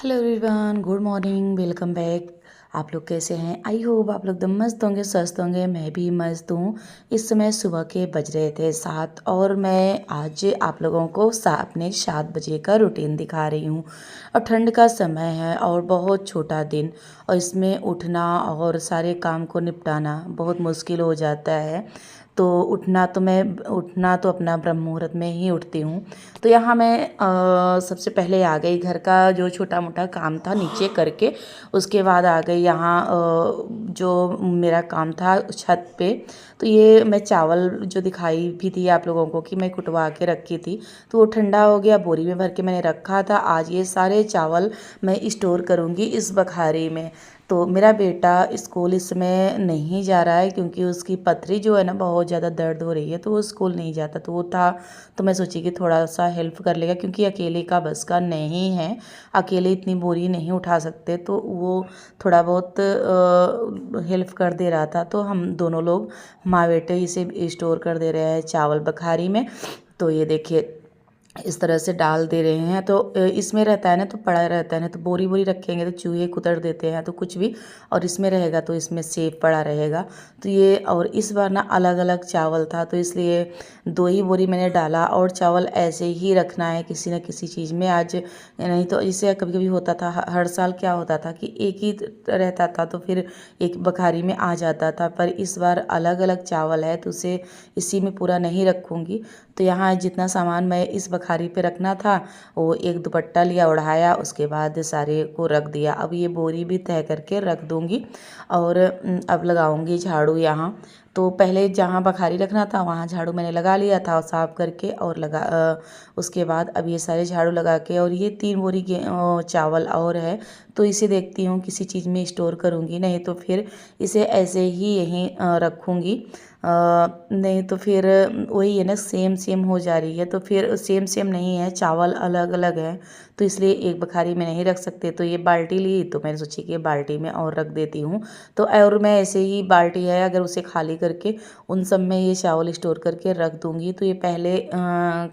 Hello everyone, good morning, welcome back. आप लोग कैसे हैं? आई होप आप लोग एकदम मस्त होंगे, स्वस्थ होंगे। मैं भी मस्त हूँ। इस समय सुबह के बज रहे थे 7 और मैं आज आप लोगों को अपने 7 बजे का रूटीन दिखा रही हूँ। और ठंड का समय है और बहुत छोटा दिन, और इसमें उठना और सारे काम को निपटाना बहुत मुश्किल हो जाता है। तो उठना तो अपना ब्रह्म मुहूर्त में ही उठती हूँ। तो यहाँ मैं सबसे पहले आ गई, घर का जो छोटा मोटा काम था नीचे करके। उसके बाद आ गई यहाँ जो मेरा काम था छत पे। तो ये मैं चावल जो दिखाई भी थी आप लोगों को कि मैं कुटवा के रखी थी, तो वो ठंडा हो गया, बोरी में भर के मैंने रखा था। आज ये सारे चावल मैं स्टोर करूँगी इस बखारी में। तो मेरा बेटा स्कूल इसमें नहीं जा रहा है क्योंकि उसकी पथरी जो है ना बहुत ज़्यादा दर्द हो रही है, तो वो स्कूल नहीं जाता। तो वो था, तो मैं सोची कि थोड़ा सा हेल्प कर लेगा क्योंकि अकेले का बस का नहीं है, अकेले इतनी बोरी नहीं उठा सकते। तो वो थोड़ा बहुत हेल्प कर दे रहा था। तो हम दोनों लोग माँ बेटे इसे स्टोर कर दे रहे हैं चावल बखारी में। तो ये देखिए इस तरह से डाल दे रहे हैं। तो इसमें रहता है ना, तो पड़ा रहता है ना, तो बोरी बोरी रखेंगे तो चूहे कुतर देते हैं तो कुछ भी, और इसमें रहेगा तो इसमें सेफ पड़ा रहेगा। तो ये, और इस बार ना अलग अलग चावल था तो इसलिए 2 ही बोरी मैंने डाला। और चावल ऐसे ही रखना है किसी न किसी चीज़ में आज, नहीं तो इसे कभी कभी होता था, हर साल क्या होता था कि एक ही रहता था तो फिर एक बखारी में आ जाता था। पर इस बार अलग अलग चावल है तो उसे इसी में पूरा नहीं रखूँगी। तो यहाँ जितना सामान मैं इस बखारी पे रखना था, वो एक दुपट्टा लिया, ओढ़ाया, उसके बाद सारे को रख दिया। अब ये बोरी भी तय करके रख दूँगी और अब लगाऊँगी झाड़ू यहाँ। तो पहले जहाँ बखारी रखना था वहाँ झाड़ू मैंने लगा लिया था साफ़ करके, और उसके बाद अब ये सारे झाड़ू लगा के, और ये 3 बोरी चावल और है। तो इसे देखती हूँ किसी चीज़ में स्टोर करूँगी, नहीं तो फिर इसे ऐसे ही यहीं रखूँगी। नहीं तो फिर वही है ना, सेम सेम हो जा रही है। तो फिर सेम सेम नहीं है, चावल अलग अलग है, तो इसलिए एक बखारी में नहीं रख सकते। तो ये बाल्टी ली तो मैंने सोची कि बाल्टी में और रख देती हूँ। तो और मैं ऐसे ही बाल्टी है, अगर उसे खाली करके उन सब में ये चावल स्टोर करके रख दूँगी तो ये पहले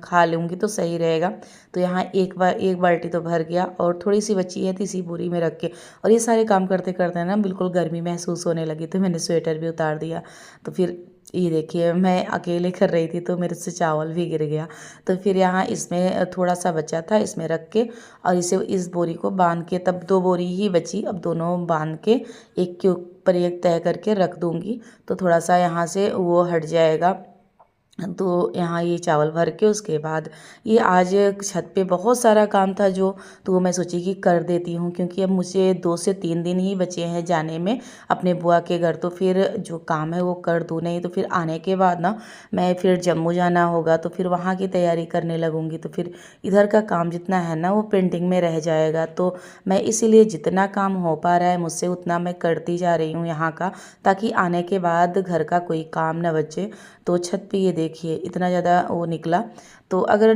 खा लूँगी तो सही रहेगा। तो यहाँ एक बाल्टी तो भर गया और थोड़ी सी बची है, तो इसी बोरी में रख के, और ये सारे काम करते करते ना बिल्कुल गर्मी महसूस होने लगी, तो मैंने स्वेटर भी उतार दिया। तो फिर ये देखिए मैं अकेले कर रही थी तो मेरे से चावल भी गिर गया। तो फिर यहाँ इसमें थोड़ा सा बचा था, इसमें रख के और इसे इस बोरी को बांध के, तब 2 बोरी ही बची, अब दोनों बांध के एक के ऊपर एक तय करके रख दूँगी। तो थोड़ा सा यहाँ से वो हट जाएगा। तो यहाँ ये चावल भर के उसके बाद ये आज छत पे बहुत सारा काम था जो, तो वो मैं सोची कि कर देती हूँ क्योंकि अब मुझे 2 से 3 दिन ही बचे हैं जाने में अपने बुआ के घर। तो फिर जो काम है वो कर दूँ, नहीं तो फिर आने के बाद ना मैं फिर जम्मू जाना होगा तो फिर वहाँ की तैयारी करने लगूँगी। तो फिर इधर का काम जितना है ना वो पेंडिंग में रह जाएगा। तो मैं इसीलिए जितना काम हो पा रहा है मुझसे उतना मैं करती जा रही हूँ यहाँ का, ताकि आने के बाद घर का कोई काम न बचे। तो छत पे ये देखिए इतना ज़्यादा वो निकला। तो अगर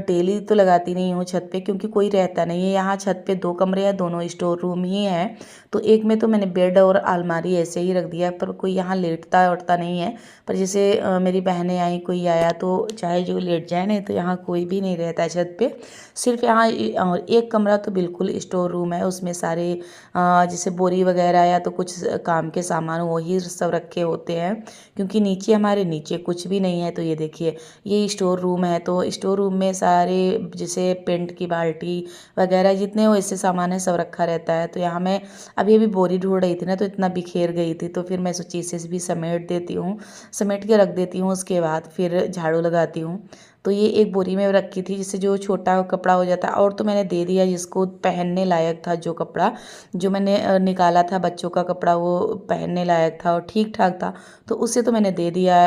डेली तो लगाती नहीं हूँ छत पे क्योंकि कोई रहता नहीं है। यहाँ छत पे 2 कमरे हैं, दोनों स्टोर रूम ही हैं। तो एक में तो मैंने बेड और अलमारी ऐसे ही रख दिया है, पर कोई यहाँ लेटता उठता नहीं है। पर जैसे मेरी बहनें आई, कोई आया तो चाहे जो लेट जाए, नहीं तो यहाँ कोई भी नहीं रहता है छत पे। सिर्फ यहाँ एक कमरा तो बिल्कुल स्टोर रूम है, उसमें सारे जैसे बोरी वगैरह या तो कुछ काम के सामान वही सब रखे होते हैं, क्योंकि नीचे हमारे नीचे कुछ भी नहीं है। तो ये देखिए ये स्टोर रूम है, तो स्टोर रूम में सारे जैसे पेंट की बाल्टी वगैरह जितने वैसे सामान है सब रखा रहता है। तो यहाँ मैं अभी अभी बोरी ढूंढ रही थी ना, तो इतना बिखेर गई थी, तो फिर मैं सोची इसे भी समेट देती हूँ, समेट के रख देती हूँ, उसके बाद फिर झाड़ू लगाती हूँ। तो ये एक बोरी में रखी थी, जिससे जो छोटा कपड़ा हो जाता है, और तो मैंने दे दिया जिसको पहनने लायक था। जो कपड़ा जो मैंने निकाला था बच्चों का कपड़ा, वो पहनने लायक था और ठीक ठाक था, तो उसे तो मैंने दे दिया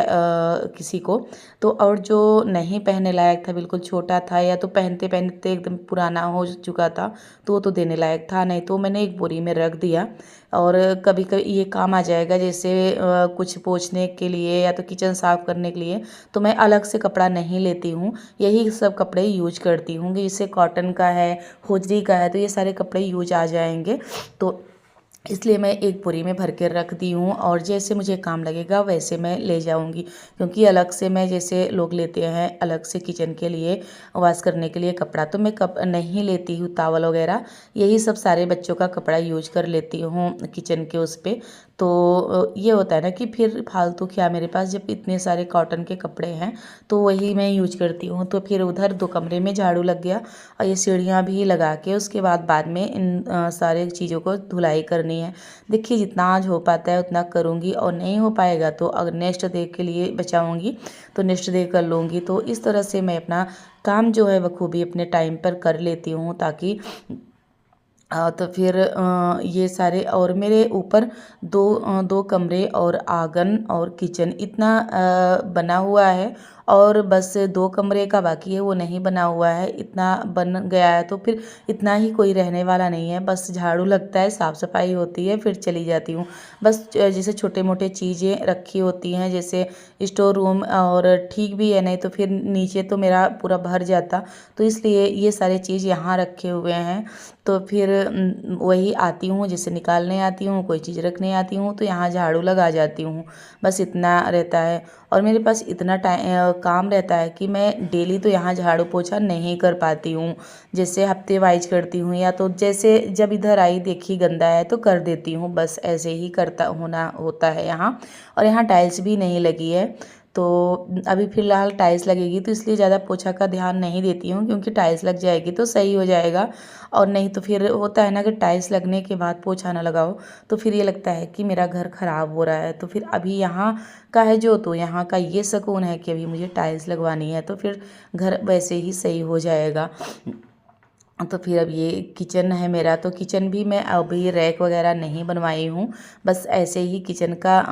किसी को। तो और जो नहीं पहनने लायक था, बिल्कुल छोटा था या तो पहनते पहनते एकदम पुराना हो चुका था, तो वो तो देने लायक था नहीं, तो मैंने एक बोरी में रख दिया। और कभी कभी ये काम आ जाएगा, जैसे कुछ पोंछने के लिए या तो किचन साफ़ करने के लिए, तो मैं अलग से कपड़ा नहीं लेती हूँ, यही सब कपड़े यूज करती हूँ। जैसे कॉटन का है, होजरी का है, तो ये सारे कपड़े यूज आ जाएंगे। तो इसलिए मैं एक बोरी में भर के रख दी हूँ और जैसे मुझे काम लगेगा वैसे मैं ले जाऊँगी। क्योंकि अलग से मैं जैसे लोग लेते हैं अलग से किचन के लिए वॉश करने के लिए कपड़ा, तो मैं कप नहीं लेती हूँ टावल वगैरह। यही सब सारे बच्चों का कपड़ा यूज कर लेती हूँ किचन के उस पे। तो ये होता है ना कि फिर फालतू क्या, मेरे पास जब इतने सारे कॉटन के कपड़े हैं तो वही मैं यूज करती हूँ। तो फिर उधर 2 कमरे में झाड़ू लग गया और ये सीढ़ियाँ भी लगा के उसके बाद में इन सारे चीज़ों को धुलाई करनी है। देखिए जितना आज हो पाता है उतना करूँगी और नहीं हो पाएगा तो अगर नेक्स्ट डे के लिए बचाऊँगी तो नेक्स्ट डे कर लूँगी। तो इस तरह से मैं अपना काम जो है बखूबी अपने टाइम पर कर लेती हूँ, ताकि तो फिर ये सारे और मेरे ऊपर दो कमरे और आंगन और किचन इतना बना हुआ है और बस 2 कमरे का बाकी है, वो नहीं बना हुआ है। इतना बन गया है तो फिर इतना ही कोई रहने वाला नहीं है। बस झाड़ू लगता है, साफ़ सफाई होती है, फिर चली जाती हूँ। बस जैसे छोटे मोटे चीज़ें रखी होती हैं जैसे स्टोर रूम, और ठीक भी है, नहीं तो फिर नीचे तो मेरा पूरा भर जाता। तो इसलिए ये सारी चीज़ यहाँ रखे हुए हैं। तो फिर वही आती हूँ, जैसे निकालने आती हूँ, कोई चीज़ रखने आती हूँ तो यहाँ झाड़ू लगा जाती हूँ। बस इतना रहता है और मेरे पास इतना काम रहता है कि मैं डेली तो यहाँ झाड़ू पोछा नहीं कर पाती हूँ। जैसे हफ्ते वाइज करती हूँ, या तो जैसे जब इधर आई देखी गंदा है तो कर देती हूँ, बस ऐसे ही करता होना होता है यहाँ। और यहाँ टाइल्स भी नहीं लगी है, तो अभी फ़िलहाल टाइल्स लगेगी तो इसलिए ज़्यादा पोछा का ध्यान नहीं देती हूँ, क्योंकि टाइल्स लग जाएगी तो सही हो जाएगा। और नहीं तो फिर होता है ना कि टाइल्स लगने के बाद पोछा ना लगाओ तो फिर ये लगता है कि मेरा घर ख़राब हो रहा है। तो फिर अभी यहाँ का है जो, तो यहाँ का ये सुकून है कि अभी मुझे टाइल्स लगवानी है तो फिर घर वैसे ही सही हो जाएगा। तो फिर अब ये किचन है मेरा, तो किचन भी मैं अभी रैक वगैरह नहीं बनवाई हूँ। बस ऐसे ही किचन का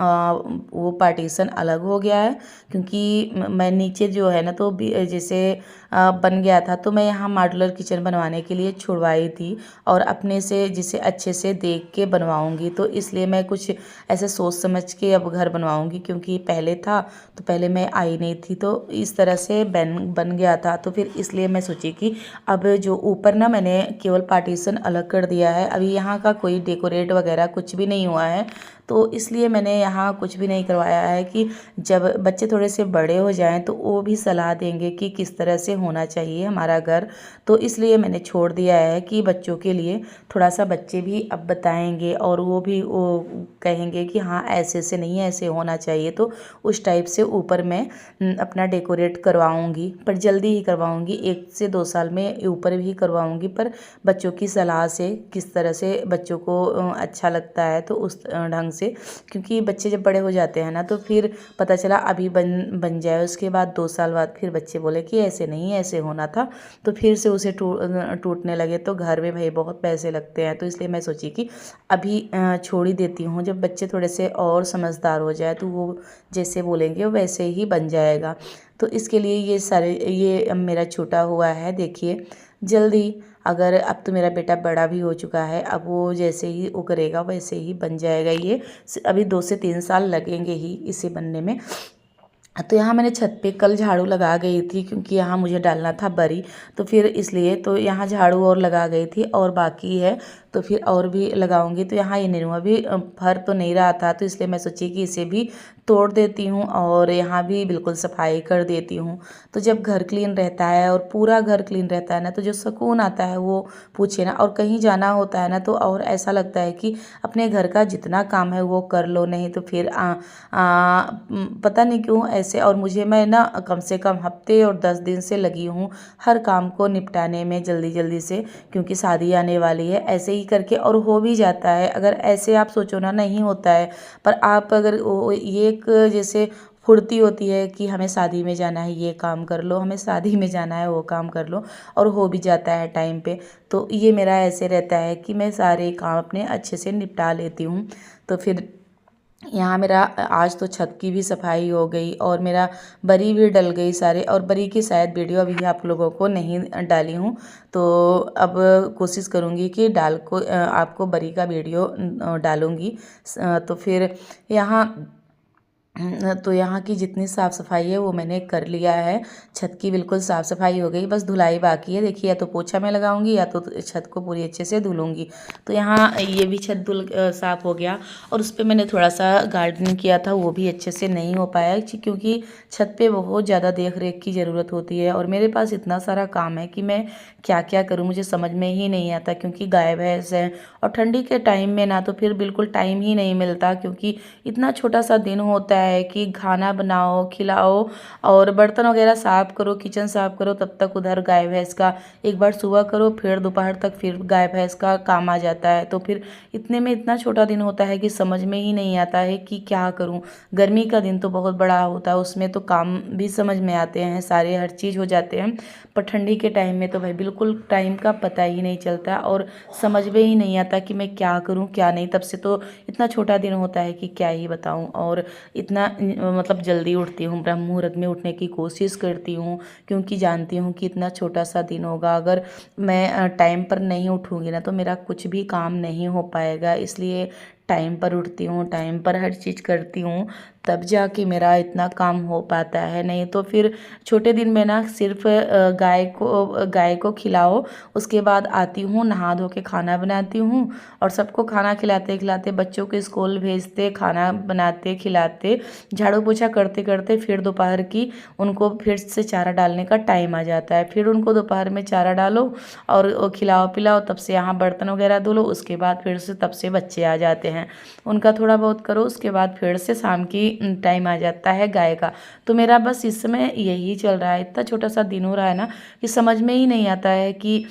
वो पार्टीशन अलग हो गया है, क्योंकि मैं नीचे जो है ना तो जैसे बन गया था तो मैं यहाँ मॉड्यूलर किचन बनवाने के लिए छुड़वाई थी और अपने से जिसे अच्छे से देख के बनवाऊँगी। तो इसलिए मैं कुछ ऐसे सोच समझ के अब घर बनवाऊँगी, क्योंकि पहले था तो पहले मैं आई नहीं थी तो इस तरह से बन गया था। तो फिर इसलिए मैं सोची कि अब जो ऊपर ना मैंने केवल पार्टीशन अलग कर दिया है, अभी यहाँ का कोई डेकोरेट वगैरह कुछ भी नहीं हुआ है। तो इसलिए मैंने यहाँ कुछ भी नहीं करवाया है कि जब बच्चे थोड़े से बड़े हो जाएं तो वो भी सलाह देंगे कि किस तरह से होना चाहिए हमारा घर। तो इसलिए मैंने छोड़ दिया है कि बच्चों के लिए थोड़ा सा बच्चे भी अब बताएंगे और वो कहेंगे कि हाँ ऐसे से नहीं, ऐसे होना चाहिए। तो उस टाइप से ऊपर मैं अपना डेकोरेट करवाऊँगी, पर जल्दी ही करवाऊँगी, 1 से 2 साल में ऊपर भी करवाऊँगी। पर बच्चों की सलाह से किस तरह से बच्चों को अच्छा लगता है तो उस ढंग से, क्योंकि बच्चे जब बड़े हो जाते हैं ना तो फिर पता चला अभी बन जाए, उसके बाद 2 साल बाद फिर बच्चे बोले कि ऐसे नहीं, ऐसे होना था, तो फिर से उसे टूटने लगे तो घर में भाई बहुत पैसे लगते हैं। तो इसलिए मैं सोची कि अभी छोड़ ही देती हूँ, जब बच्चे थोड़े से और समझदार हो जाए तो वो जैसे बोलेंगे वैसे ही बन जाएगा। तो इसके लिए ये अब मेरा छूटा हुआ है। देखिए जल्दी, अगर अब तो मेरा बेटा बड़ा भी हो चुका है, अब वो जैसे ही वो करेगा वैसे ही बन जाएगा। ये अभी 2 से 3 साल लगेंगे ही इसे बनने में। तो यहाँ मैंने छत पे कल झाड़ू लगा गई थी, क्योंकि यहाँ मुझे डालना था बरी, तो फिर इसलिए तो यहाँ झाड़ू और लगा गई थी और बाकी है तो फिर और भी लगाऊंगी। तो यहाँ ये निनुआ भी भर तो नहीं रहा था, तो इसलिए मैं सोची कि इसे भी तोड़ देती हूँ और यहाँ भी बिल्कुल सफाई कर देती हूँ। तो जब घर क्लीन रहता है और पूरा घर क्लीन रहता है ना तो जो सुकून आता है वो पूछे ना। और कहीं जाना होता है ना तो और ऐसा लगता है कि अपने घर का जितना काम है वो कर लो, नहीं तो फिर पता नहीं क्यों ऐसे। और मैं ना कम से कम हफ्ते और 10 दिन से लगी हूँ हर काम को निपटाने में जल्दी जल्दी से, क्योंकि शादी आने वाली है। ऐसे ही करके और हो भी जाता है, अगर ऐसे आप सोचो ना नहीं होता है। पर आप अगर ये एक जैसे फुर्ती होती है कि हमें शादी में जाना है ये काम कर लो, हमें शादी में जाना है वो काम कर लो, और हो भी जाता है टाइम पे। तो ये मेरा ऐसे रहता है कि मैं सारे काम अपने अच्छे से निपटा लेती हूँ। तो फिर यहाँ मेरा आज तो छत की भी सफाई हो गई और मेरा बरी भी डल गई सारे, और बरी की शायद वीडियो अभी आप लोगों को नहीं डाली हूँ, तो अब कोशिश करूँगी कि आपको बरी का वीडियो डालूँगी। तो फिर यहाँ तो यहाँ की जितनी साफ़ सफाई है वो मैंने कर लिया है। छत की बिल्कुल साफ़ सफाई हो गई, बस धुलाई बाकी है। देखिए, या तो पोछा मैं लगाऊंगी या तो छत को पूरी अच्छे से धुलूंगी। तो यहाँ ये भी छत साफ़ हो गया। और उस पर मैंने थोड़ा सा गार्डनिंग किया था, वो भी अच्छे से नहीं हो पाया क्योंकि छत पे बहुत ज़्यादा देख रेख की ज़रूरत होती है और मेरे पास इतना सारा काम है कि मैं क्या क्या करूँ, मुझे समझ में ही नहीं आता। क्योंकि गाय भैंस है और ठंडी के टाइम में ना तो फिर बिल्कुल टाइम ही नहीं मिलता, क्योंकि इतना छोटा सा दिन होता है कि खाना बनाओ, खिलाओ और बर्तन वगैरह साफ़ करो, किचन साफ़ करो, तब तक उधर गाय भैंस का एक बार सुबह करो, फिर दोपहर तक फिर गाय भैंस का काम आ जाता है। तो फिर इतने में इतना छोटा दिन होता है कि समझ में ही नहीं आता है कि क्या करूं। गर्मी का दिन तो बहुत बड़ा होता है, उसमें तो काम भी समझ में आते हैं, सारे हर चीज़ हो जाते हैं। पर ठंडी के टाइम में तो भाई बिल्कुल टाइम का पता ही नहीं चलता और समझ में ही नहीं आता कि मैं क्या करूं क्या नहीं। तब से तो इतना छोटा दिन होता है कि क्या ही बताऊं। और इतना मतलब जल्दी उठती हूँ, ब्रह्म मुहूर्त में उठने की कोशिश करती हूँ, क्योंकि जानती हूँ कि इतना छोटा सा दिन होगा, अगर मैं टाइम पर नहीं उठूँगी ना तो मेरा कुछ भी काम नहीं हो पाएगा। इसलिए टाइम पर उठती हूँ, टाइम पर हर चीज़ करती हूँ, तब जाके मेरा इतना काम हो पाता है। नहीं तो फिर छोटे दिन में ना सिर्फ गाय को खिलाओ, उसके बाद आती हूँ, नहा धो के खाना बनाती हूँ और सबको खाना खिलाते खिलाते, बच्चों को स्कूल भेजते, खाना बनाते खिलाते, झाड़ू पोछा करते करते फिर दोपहर की उनको फिर से चारा डालने का टाइम आ जाता है। फिर उनको दोपहर में चारा डालो और खिलाओ पिलाओ, तब से यहाँ बर्तन वगैरह धो लो, उसके बाद फिर से तब से बच्चे आ जाते हैं, उनका थोड़ा बहुत करो, उसके बाद फिर से शाम की टाइम आ जाता है गाय का। तो मेरा बस इस समय यही चल रहा है। इतना छोटा सा दिन हो रहा है ना कि समझ में ही नहीं आता है कि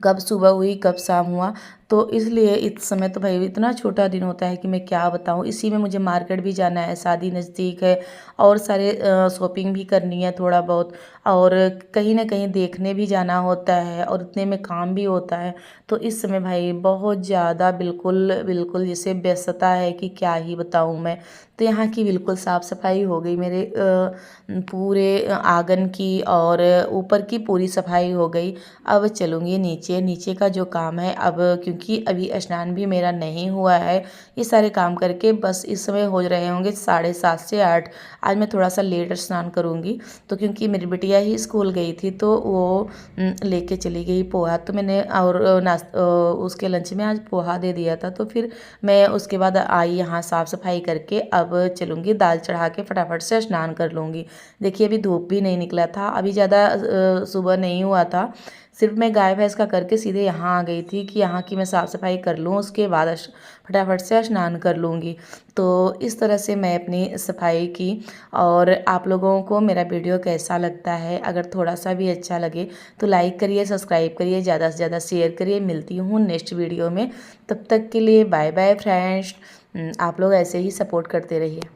कब सुबह हुई कब शाम हुआ। तो इसलिए इस समय तो भाई इतना छोटा दिन होता है कि मैं क्या बताऊँ। इसी में मुझे मार्केट भी जाना है, शादी नज़दीक है और सारे शॉपिंग भी करनी है थोड़ा बहुत, और कहीं ना कहीं देखने भी जाना होता है और इतने में काम भी होता है। तो इस समय भाई बहुत ज़्यादा बिल्कुल बिल्कुल जैसे व्यस्तता है कि क्या ही बताऊँ मैं। तो यहाँ की बिल्कुल साफ़ सफाई हो गई मेरे पूरे आंगन की और ऊपर की पूरी सफाई हो गई। अब चलूँगी नीचे, नीचे का जो काम है अब, क्योंकि अभी स्नान भी मेरा नहीं हुआ है, ये सारे काम करके बस इस समय हो रहे होंगे 7:30 से 8। आज मैं थोड़ा सा लेट स्नान करूँगी, तो क्योंकि मेरी बिटिया ही स्कूल गई थी तो वो लेके चली गई पोहा, तो मैंने और उसके लंच में आज पोहा दे दिया था। तो फिर मैं उसके बाद आई यहाँ साफ़ सफाई करके, अब चलूँगी दाल चढ़ा के फटाफट से स्नान कर लूँगी। देखिए, अभी धूप भी नहीं निकला था, अभी ज़्यादा सुबह नहीं हुआ था, सिर्फ मैं गाय भैंस का करके सीधे यहाँ आ गई थी कि यहाँ की मैं साफ़ सफाई कर लूँ, उसके बाद फटाफट से स्नान कर लूँगी। तो इस तरह से मैं अपनी सफाई की। और आप लोगों को मेरा वीडियो कैसा लगता है, अगर थोड़ा सा भी अच्छा लगे तो लाइक करिए, सब्सक्राइब करिए, ज़्यादा से ज़्यादा शेयर करिए। मिलती हूँ नेक्स्ट वीडियो में, तब तक के लिए बाय बाय फ्रेंड्स। आप लोग ऐसे ही सपोर्ट करते रहिए।